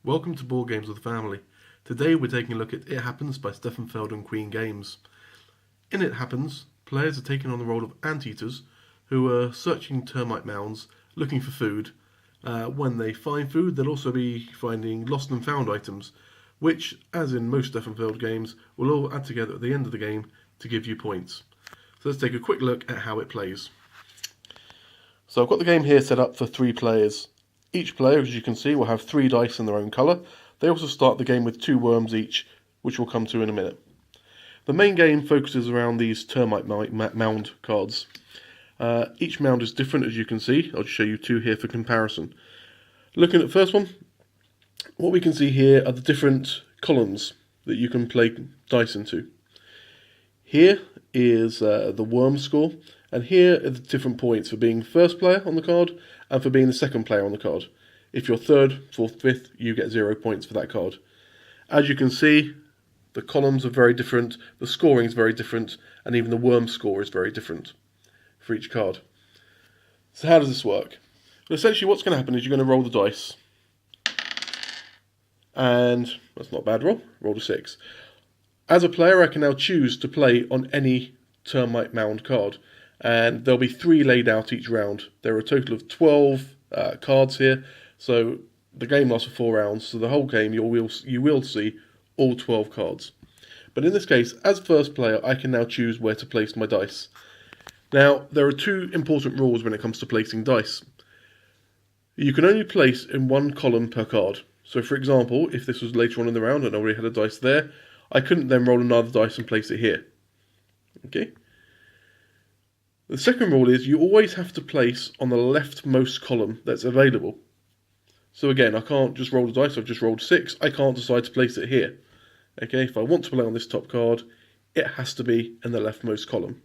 Welcome to Board Games with the Family. Today we're taking a look at It Happens by Stefan Feld and Queen Games. In It Happens, players are taking on the role of anteaters who are searching termite mounds looking for food. When they find food, they'll also be finding lost and found items, which, as in most Stefan Feld games, will all add together at the end of the game to give you points. So let's take a quick look at how it plays. So I've got the game here set up for 3 players. Each player, as you can see, will have 3 dice in their own colour. They also start the game with 2 worms each, which we'll come to in a minute. The main game focuses around these termite mound cards. Each mound is different, as you can see. I'll just show you 2 here for comparison. Looking at the first one, what we can see here are the different columns that you can play dice into. Here is the worm score, and here are the different points for being first player on the card and for being the second player on the card. If you're third, fourth, fifth, you get 0 points for that card. As you can see, the columns are very different, the scoring is very different, and even the worm score is very different for each card. So how does this work? Well, essentially what's going to happen is you're going to roll the dice. And that's not a bad roll, roll a 6. As a player, I can now choose to play on any termite mound card, and there'll be 3 laid out each round. There are a total of 12 cards here, so the game lasts for 4 rounds, so the whole game you will see all 12 cards. But in this case, as first player, I can now choose where to place my dice. Now, there are 2 important rules when it comes to placing dice. You can only place in 1 column per card. So for example, if this was later on in the round and I already had a dice there, I couldn't then roll another dice and place it here. Okay. The second rule is you always have to place on the leftmost column that's available. So again, I can't just roll the dice, I've just rolled 6, I can't decide to place it here. Okay, if I want to play on this top card, it has to be in the leftmost column.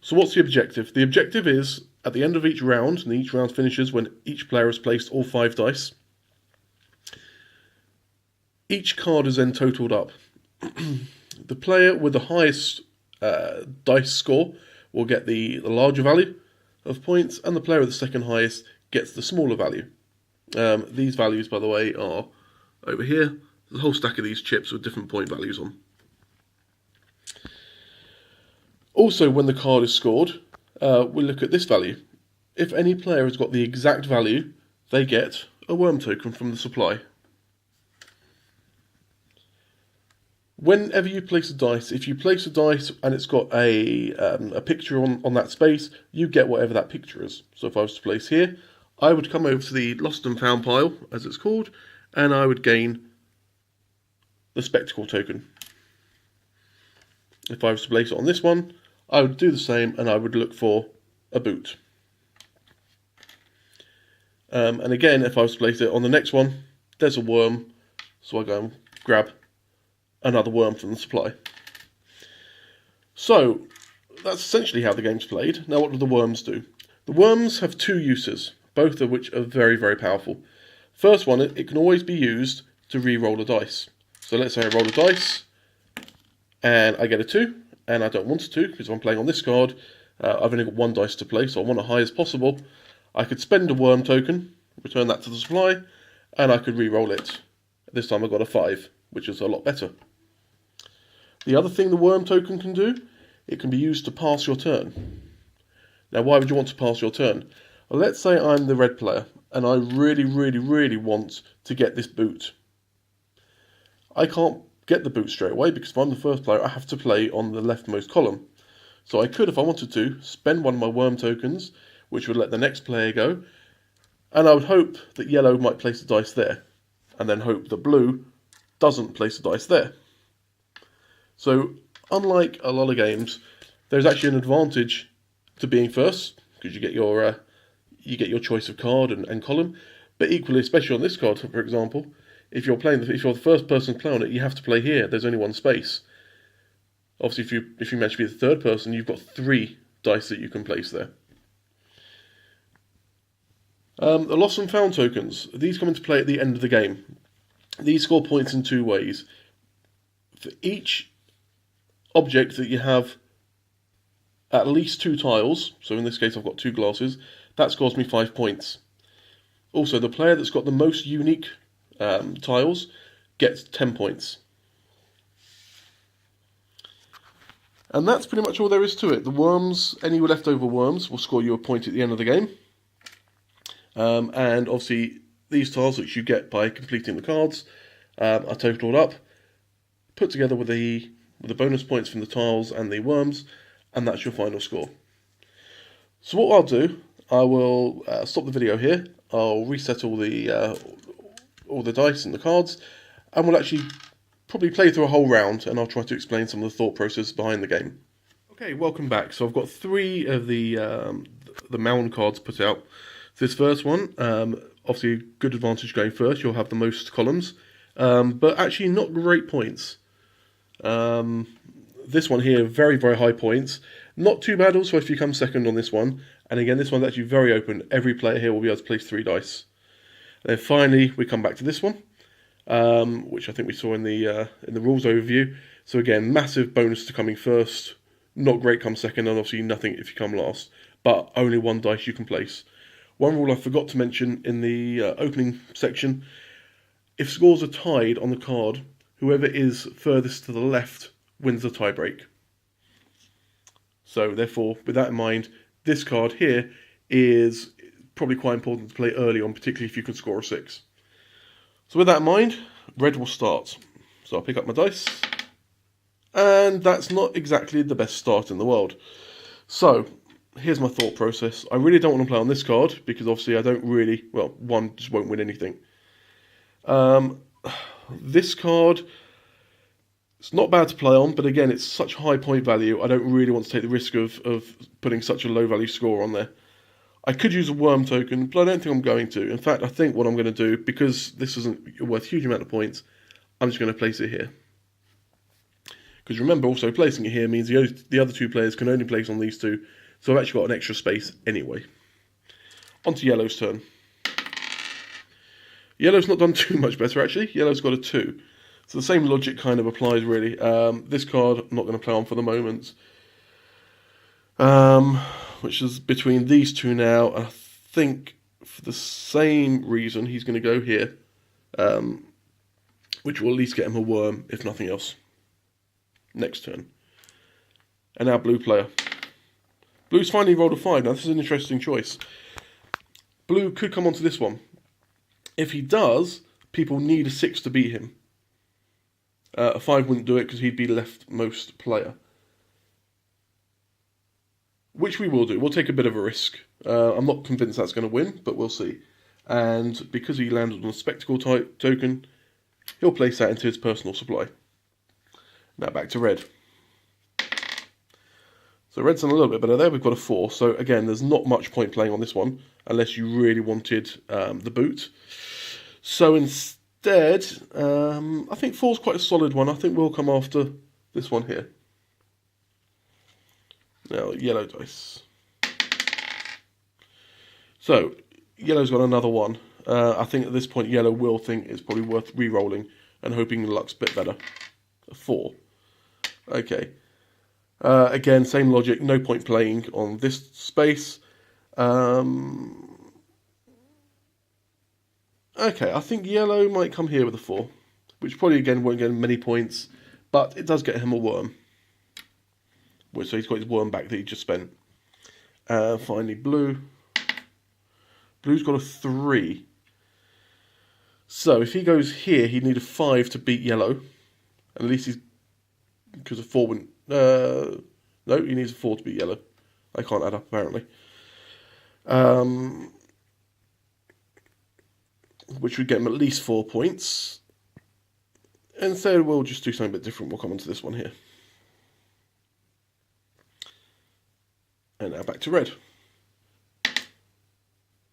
So what's the objective? The objective is, at the end of each round, and each round finishes when each player has placed all 5 dice, each card is then totaled up. The player with the highest dice score will get the larger value of points, and the player with the second highest gets the smaller value. These values, by the way, are over here. There's a whole stack of these chips with different point values on. Also, when the card is scored, we'll look at this value. If any player has got the exact value, they get a worm token from the supply. Whenever you place a dice, if you place a dice and it's got a picture on that space, you get whatever that picture is. So if I was to place here, I would come over to the lost and found pile, as it's called, and I would gain the spectacle token. If I was to place it on this one, I would do the same and I would look for a boot. And again, if I was to place it on the next one, there's a worm, so I go and grab another worm from the supply. So that's essentially how the game's played. Now what do the worms do? The worms have 2 uses, both of which are very, very powerful. First one, it can always be used to re-roll a dice. So let's say I roll a dice and I get a 2, and I don't want a 2 because I'm playing on this card. I've only got 1 dice to play, so I want a high as possible. I could spend a worm token, return that to the supply, and I could re-roll it. This time I got a 5, which is a lot better. The other thing the worm token can do, it can be used to pass your turn. Now why would you want to pass your turn? Well, let's say I'm the red player and I really, really, really want to get this boot. I can't get the boot straight away because if I'm the first player I have to play on the leftmost column. So I could, if I wanted to, spend one of my worm tokens, which would let the next player go, and I would hope that yellow might place a dice there, and then hope that blue doesn't place a dice there. So, unlike a lot of games, there's actually an advantage to being first, because you get your choice of card and column. But equally, especially on this card, for example, if you're the first person to play on it, you have to play here. There's only 1 space. Obviously, if you manage to be the third person, you've got 3 dice that you can place there. The lost and found tokens. These come into play at the end of the game. These score points in 2 ways. For each object that you have at least 2 tiles, so in this case I've got 2 glasses, that scores me 5 points. Also, the player that's got the most unique tiles gets 10 points. And that's pretty much all there is to it. The worms, any leftover worms, will score you a point at the end of the game. And obviously, these tiles, which you get by completing the cards, are totaled up, put together with the bonus points from the tiles and the worms, and that's your final score. So what I'll do, I will stop the video here. I'll reset all the dice and the cards, and we'll actually probably play through a whole round, and I'll try to explain some of the thought process behind the game. Okay, welcome back. So I've got 3 of the mound cards put out. This first one, obviously good advantage going first. You'll have the most columns, but actually not great points. This one here, very, very high points. Not too bad also if you come second on this one. And again, this one's actually very open. Every player here will be able to place 3 dice. And then finally, we come back to this one, which I think we saw in the rules overview. So again, massive bonus to coming first. Not great come second, and obviously nothing if you come last. But only 1 dice you can place. One rule I forgot to mention in the opening section: if scores are tied on the card, whoever is furthest to the left wins the tiebreak. So therefore, with that in mind, this card here is probably quite important to play early on, particularly if you can score a 6. So with that in mind, red will start. So I'll pick up my dice, and that's not exactly the best start in the world. So here's my thought process. I really don't want to play on this card, because obviously I don't really, well, one just won't win anything. This card, it's not bad to play on, but again, it's such high point value, I don't really want to take the risk of putting such a low value score on there. I could use a worm token, but I don't think I'm going to. In fact, I think what I'm going to do, because this isn't worth a huge amount of points, I'm just going to place it here. Because remember, also placing it here means the other 2 players can only place on these 2, so I've actually got an extra space anyway. On to yellow's turn. Yellow's not done too much better, actually. Yellow's got a 2. So the same logic kind of applies, really. This card, I'm not going to play on for the moment. Which is between these 2 now. And I think for the same reason, he's going to go here. Which will at least get him a worm, if nothing else. Next turn. And now blue player. Blue's finally rolled a 5. Now this is an interesting choice. Blue could come onto this one. If he does, people need a 6 to beat him. A 5 wouldn't do it because he'd be leftmost player. Which we will do. We'll take a bit of a risk. I'm not convinced that's going to win, but we'll see. And because he landed on a spectacle type token, he'll place that into his personal supply. Now back to red. So red's done a little bit better there. We've got a 4. So again, there's not much point playing on this one, unless you really wanted the boot. So instead, I think 4's quite a solid one. I think we'll come after this one here. Now, yellow dice. So, yellow's got another 1. I think at this point, yellow will think it's probably worth re-rolling and hoping the luck's a bit better. A 4. Okay. Again, same logic, no point playing on this space. Okay, I think yellow might come here with a 4, which probably again won't get him many points, but it does get him a worm. So he's got his worm back that he just spent. Finally, blue. Blue's got a 3. So if he goes here, he'd need a 5 to beat yellow. At least he's... because a 4 wouldn't... no, he needs a 4 to beat yellow. I can't add up, apparently. Which would get him at least 4 points. And so we'll just do something a bit different. We'll come on to this one here. And now back to red.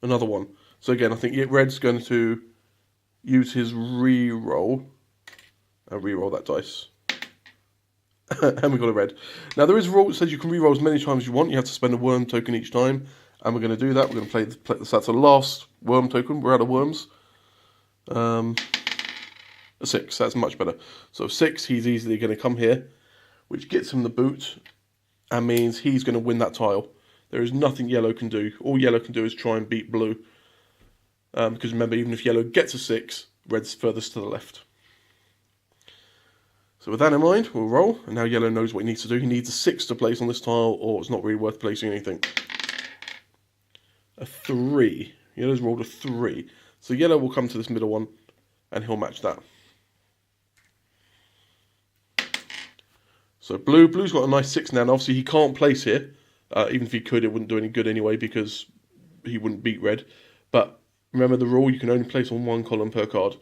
Another 1. So again, I think red's going to use his re-roll. And re-roll that dice. And we got a red. Now there is a rule that says you can re-roll as many times as you want. You have to spend a worm token each time. And we're going to do that. We're going to play this. That's the last worm token. We're out of worms. A 6. That's much better. So 6, he's easily going to come here. Which gets him the boot. And means he's going to win that tile. There is nothing yellow can do. All yellow can do is try and beat blue. because remember, even if yellow gets a 6, red's furthest to the left. So with that in mind, we'll roll, and now yellow knows what he needs to do. He needs a 6 to place on this tile, or it's not really worth placing anything. A 3. Yellow's rolled a 3. So yellow will come to this middle one, and he'll match that. So blue's got a nice 6 now, and obviously he can't place here. Even if he could, it wouldn't do any good anyway, because he wouldn't beat red. But remember the rule, you can only place on one column per card.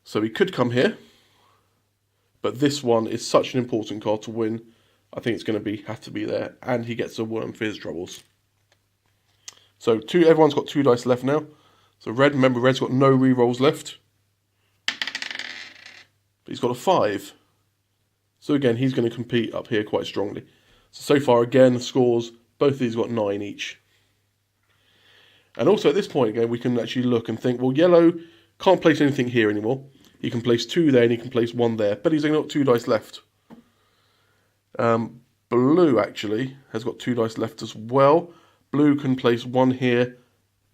So he could come here, but this one is such an important card to win. I think it's going to have to be there, and he gets a worm for his troubles. So everyone's got 2 dice left now. So red, remember red's got no rerolls left. But he's got a 5. So again, he's going to compete up here quite strongly. So far again, scores, both of these got 9 each. And also at this point again, we can actually look and think, well, yellow can't place anything here anymore. He can place 2 there and he can place 1 there, but he's only got 2 dice left. Blue actually has got 2 dice left as well. Blue can place 1 here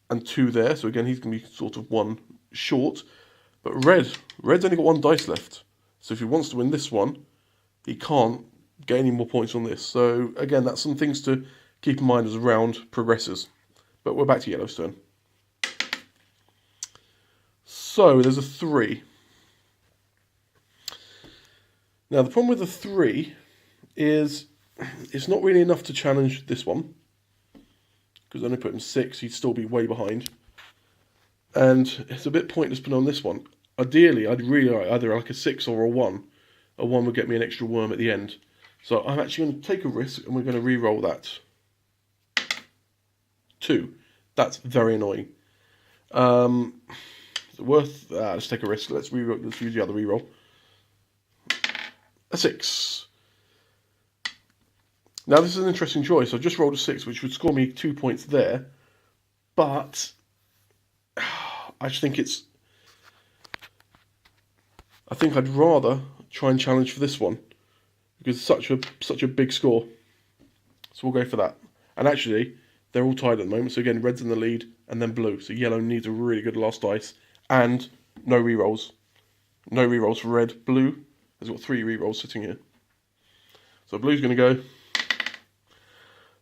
and 2 there, so again he's going to be sort of 1 short. But red's only got 1 dice left. So if he wants to win this one, he can't get any more points on this. So again, that's some things to keep in mind as the round progresses. But we're back to yellow's turn. So there's a 3. Now the problem with the 3 is it's not really enough to challenge this one, because only put him 6, he'd still be way behind. And it's a bit pointless putting on this one. Ideally, I'd really like either like a 6 or a 1. A 1 would get me an extra worm at the end. So I'm actually going to take a risk, and we're going to re-roll that. 2. That's very annoying. Let's take a risk. Let's use the other re-roll. A 6. Now this is an interesting choice. I just rolled a 6, which would score me 2 points there. But I just think I think I'd rather try and challenge for this one, because it's such a big score. So we'll go for that. And actually, they're all tied at the moment. So again, red's in the lead, and then blue. So yellow needs a really good last dice, and no rerolls. No rerolls for red. Blue has got 3 rerolls sitting here. So blue's going to go.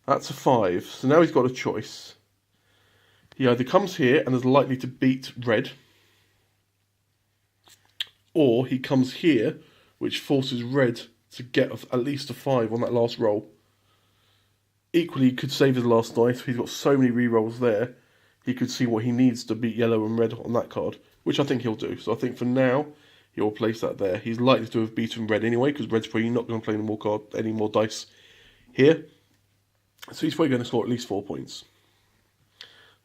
That's a 5. So now he's got a choice. He either comes here and is likely to beat red, or he comes here, which forces red to get at least a 5 on that last roll. Equally, he could save his last dice. He's got so many rerolls there. He could see what he needs to beat yellow and red on that card, which I think he'll do. So I think for now, he'll place that there. He's likely to have beaten red anyway, because red's probably not going to play any more dice here. So he's probably going to score at least 4 points.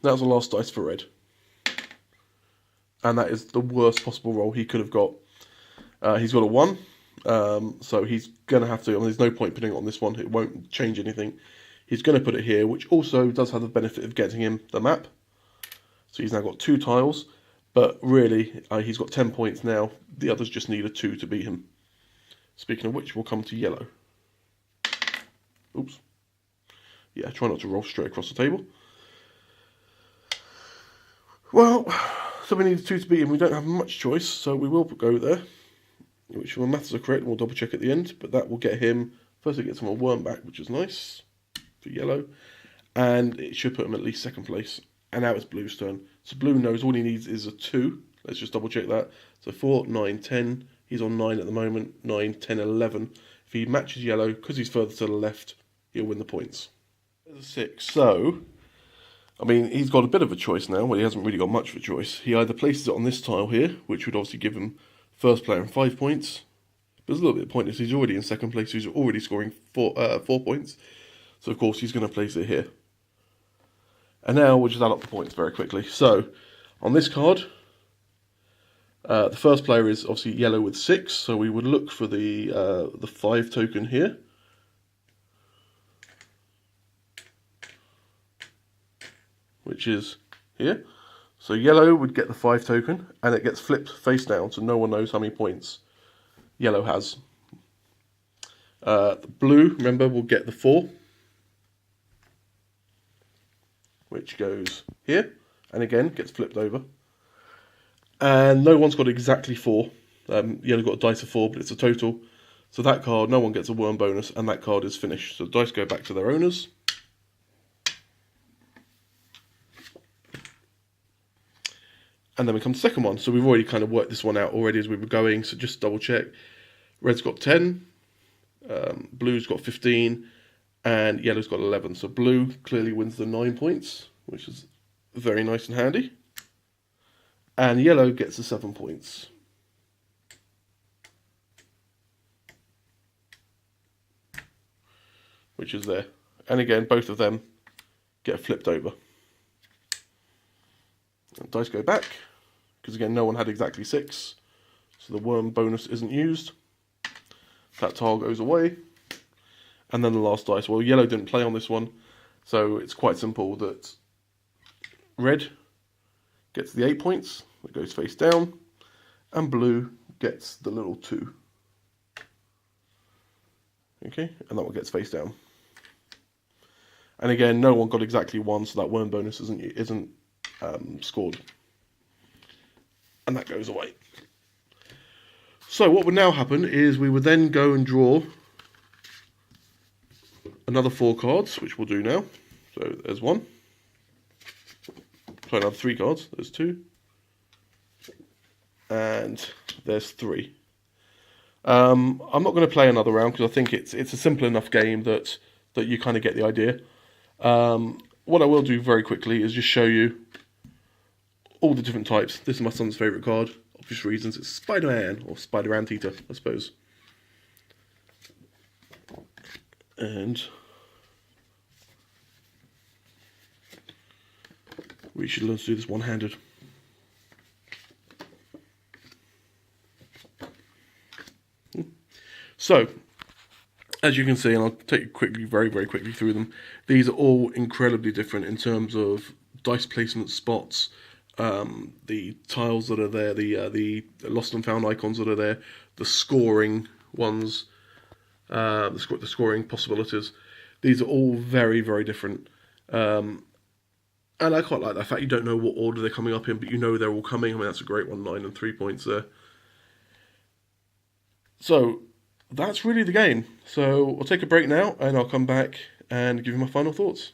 That was the last dice for red. And that is the worst possible roll he could have got. He's got a 1. So he's going to have to, there's no point putting it on this one. It won't change anything. He's going to put it here, which also does have the benefit of getting him the map. So he's now got 2 tiles. But really, he's got 10 points now. The others just need a 2 to beat him. Speaking of which, we'll come to yellow. Oops. Yeah, try not to roll straight across the table. Well, so we need a 2 to beat him. We don't have much choice, so we will go there. Which, if my maths are correct, we'll double check at the end. But that will get him, first it gets him a worm back, which is nice for yellow. And it should put him at least 2nd place. And now it's blue's turn. So blue knows all he needs is a 2. Let's just double check that. So 4, 9, 10. He's on 9 at the moment. 9, 10, 11. If he matches yellow, because he's further to the left, he'll win the points. There's a 6. So, I mean, he's got a bit of a choice now. Well, he hasn't really got much of a choice. He either places it on this tile here, which would obviously give him first player and 5 points. But it's a little bit pointless. He's already in 2nd place. He's already scoring 4 points. So, of course, he's going to place it here. And now we'll just add up the points very quickly. So, on this card, the first player is obviously yellow with 6. So we would look for the 5 token here. Which is here. So yellow would get the 5 token, and it gets flipped face down, so no one knows how many points yellow has. The blue, remember, will get the 4, which goes here, and again gets flipped over. And no one's got exactly 4. You only got a dice of 4, but it's a total. So that card, no one gets a worm bonus, and that card is finished. So the dice go back to their owners. And then we come to the second one. So we've already kind of worked this one out already as we were going, so just double check. Red's got 10, blue's got 15, and yellow's got 11. So blue clearly wins the 9 points, which is very nice and handy. And yellow gets the 7 points. Which is there. And again, both of them get flipped over. And dice go back, because again, no one had exactly 6. So the worm bonus isn't used. That tile goes away. And then the last dice. Well, yellow didn't play on this one, so it's quite simple that red gets the 8 points, that goes face down, and blue gets the little 2. Okay, and that one gets face down. And again, no one got exactly 1, so that worm bonus isn't scored. And that goes away. So what would now happen is we would then go and draw another 4 cards, which we'll do now. So there's 1. So another 3 cards. There's 2. And there's 3. I'm not going to play another round because I think it's a simple enough game that you kind of get the idea. What I will do very quickly is just show you all the different types. This is my son's favourite card. Obvious reasons. It's Spider-Man, or Spider-Anteater, I suppose. And we should learn to do this one-handed. So, as you can see, and I'll take you quickly, very, very quickly through them, these are all incredibly different in terms of dice placement spots, the tiles that are there, the lost and found icons that are there, the scoring ones, the scoring possibilities. These are all very, very different. And I quite like the fact you don't know what order they're coming up in, but you know they're all coming. I mean, that's a great one, 9 and 3 points there. So that's really the game. So I'll take a break now, and I'll come back and give you my final thoughts.